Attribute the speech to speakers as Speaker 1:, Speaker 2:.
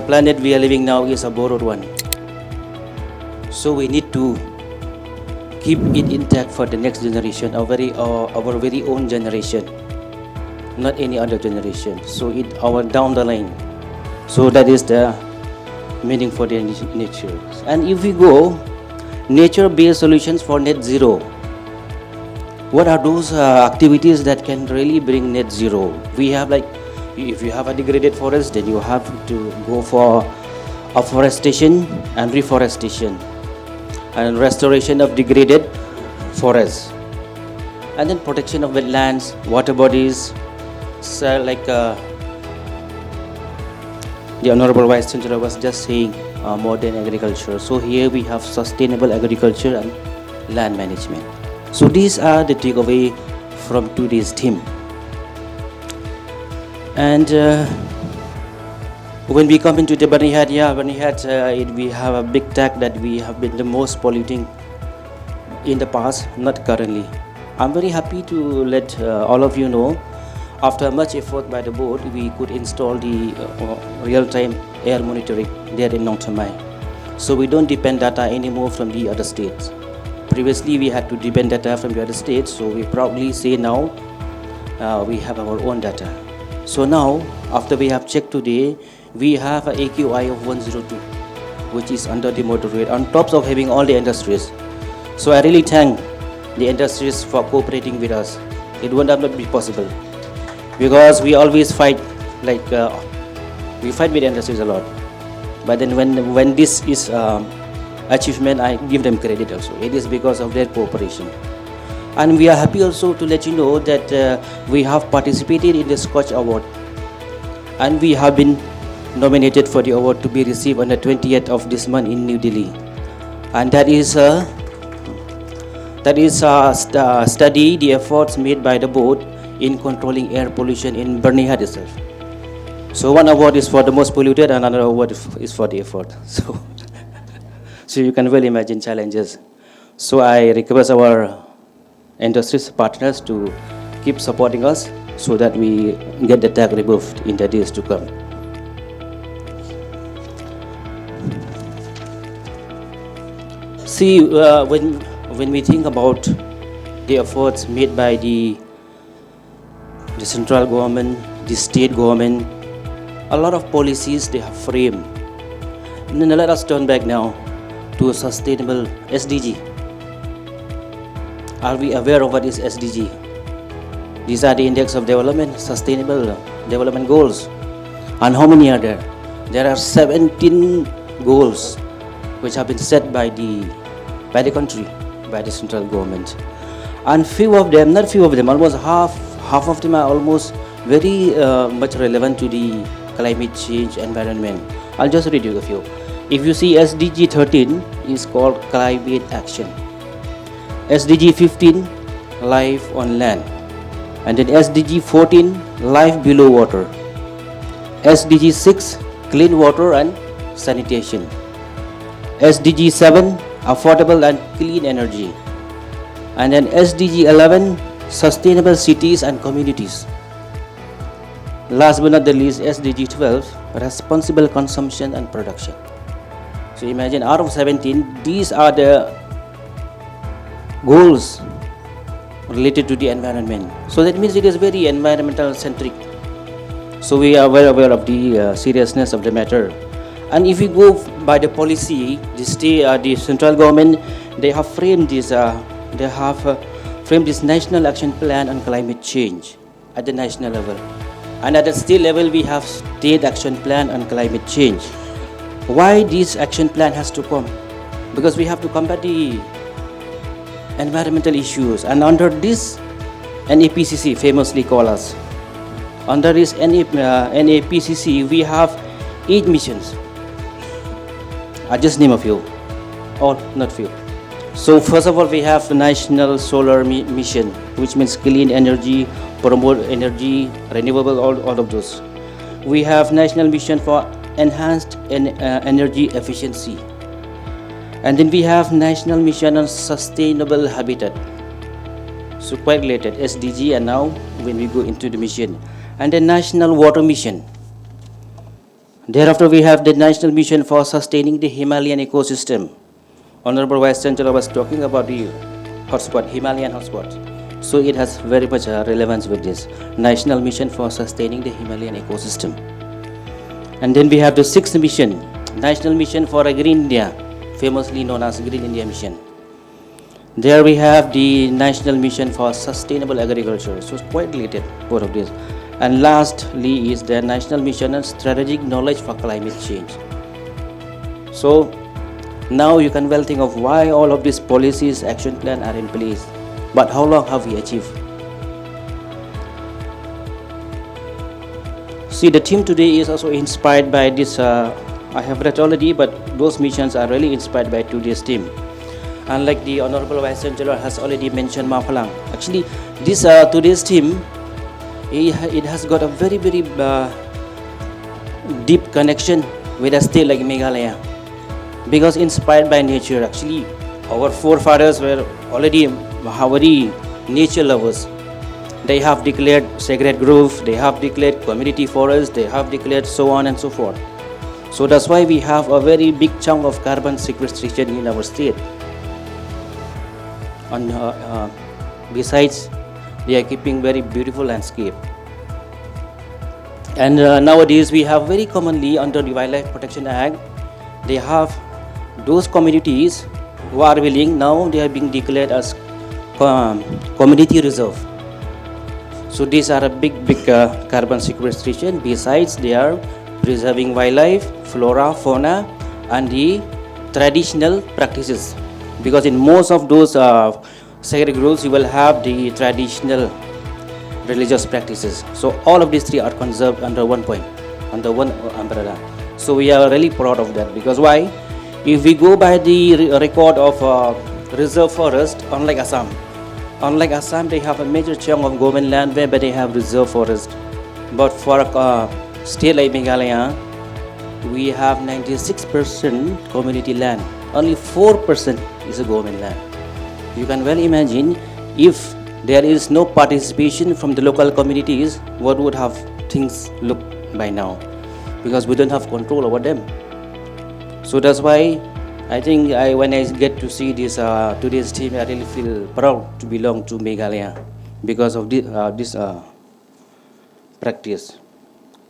Speaker 1: the planet we are living now is a borrowed one. So we need to keep it intact for the next generation, our very own generation, not any other generation. So our down the line. So that is the meaning for the nature. And if we go nature-based solutions for net zero, what are those activities that can really bring net zero? We have, like, if you have a degraded forest, then you have to go for afforestation and reforestation and restoration of degraded forests, and then protection of wetlands, water bodies, so like the Honorable Vice Chancellor was just saying, modern agriculture. So here we have sustainable agriculture and land management. So these are the takeaway from today's theme. And when we come into the Banihat, we have a big tag that we have been the most polluting in the past, not currently. I'm very happy to let all of you know, after much effort by the board, we could install the real-time air monitoring there in Nong Tamai. So we don't depend data anymore from the other states. Previously, we had to depend data from the other states, so we proudly say now we have our own data. So now, after we have checked today, we have an AQI of 102, which is under the moderate, on top of having all the industries. So I really thank the industries for cooperating with us. It would not be possible, because we always fight, like we fight with industries a lot. But then when this is achievement, I give them credit also. It is because of their cooperation. And we are happy also to let you know that we have participated in the Scotch Award, and we have been nominated for the award to be received on the 20th of this month in New Delhi. And that is study the efforts made by the board in controlling air pollution in Bernihad itself. So one award is for the most polluted, and another award is for the effort. So you can well imagine challenges. So I request our industry partners to keep supporting us so that we get the tag removed in the days to come. See, when we think about the efforts made by the central government, the state government, a lot of policies they have framed. And then let us turn back now to a sustainable SDG. Are we aware of what is SDG? These are the Index of Development, Sustainable Development Goals. And how many are there? There are 17 goals which have been set by the country, by the central government. And almost half of them are almost very much relevant to the climate change environment. I'll just read you a few. If you see SDG 13 is called climate action. SDG 15, life on land. And then SDG 14, life below water. SDG 6, clean water and sanitation. SDG 7, affordable and clean energy. And then SDG 11, sustainable cities and communities. Last but not the least, SDG 12, responsible consumption and production. So imagine, out of 17, these are the goals related to the environment. So that means it is very environmental centric. So we are well aware of the seriousness of the matter. And if we go by the policy, the central government, they have framed this national action plan on climate change at the national level. And at the state level, we have state action plan on climate change. Why this action plan has to come? Because we have to combat the environmental issues. And under this NAPCC, famously call us, under this NAPCC, we have 8 missions. I just name a few, or not few. So first of all, we have National Solar Mission, which means clean energy, promote energy, renewable, all of those. We have National Mission for Enhanced Energy Efficiency. And then we have National Mission on Sustainable Habitat. So quite related, SDG, and now when we go into the mission. And then National Water Mission. Thereafter, we have the National Mission for Sustaining the Himalayan Ecosystem. Honorable Vice Chancellor was talking about the hotspot, Himalayan hotspot. So it has very much relevance with this National Mission for Sustaining the Himalayan Ecosystem. And then we have the sixth mission, National Mission for a Green India, famously known as Green India Mission. There we have the National Mission for Sustainable Agriculture. So it's quite related, both of these. And lastly is the National Mission on Strategic Knowledge for Climate Change. So now you can well think of why all of these policies, action plan are in place. But how long have we achieved? See, the team today is also inspired by this. I have read already, but those missions are really inspired by today's team. Unlike the Honorable Vice Chancellor has already mentioned Mapalang. Actually, this today's team, it has got a very deep connection with a state like Meghalaya, because inspired by nature. Actually, our forefathers were already very nature lovers. They have declared sacred grove, they have declared community forest, they have declared so on and so forth. So that's why we have a very big chunk of carbon sequestration in our state. And besides, they are keeping very beautiful landscape. And nowadays we have very commonly under the Wildlife Protection Act, they have those communities who are willing, now they are being declared as community reserve. So these are a big carbon sequestration. Besides, they are preserving wildlife, flora, fauna, and the traditional practices. Because in most of those sacred groves, you will have the traditional religious practices. So all of these three are conserved under one point, under one umbrella. So we are really proud of that. Because why? If we go by the record of reserve forest, unlike Assam, they have a major chunk of government land where they have reserve forest. But for a state like Meghalaya, we have 96% community land. Only 4% is a government land. You can well imagine, if there is no participation from the local communities, what would have things look by now? Because we don't have control over them. So that's why I think when I get to see this today's team, I really feel proud to belong to Meghalaya because of this practice.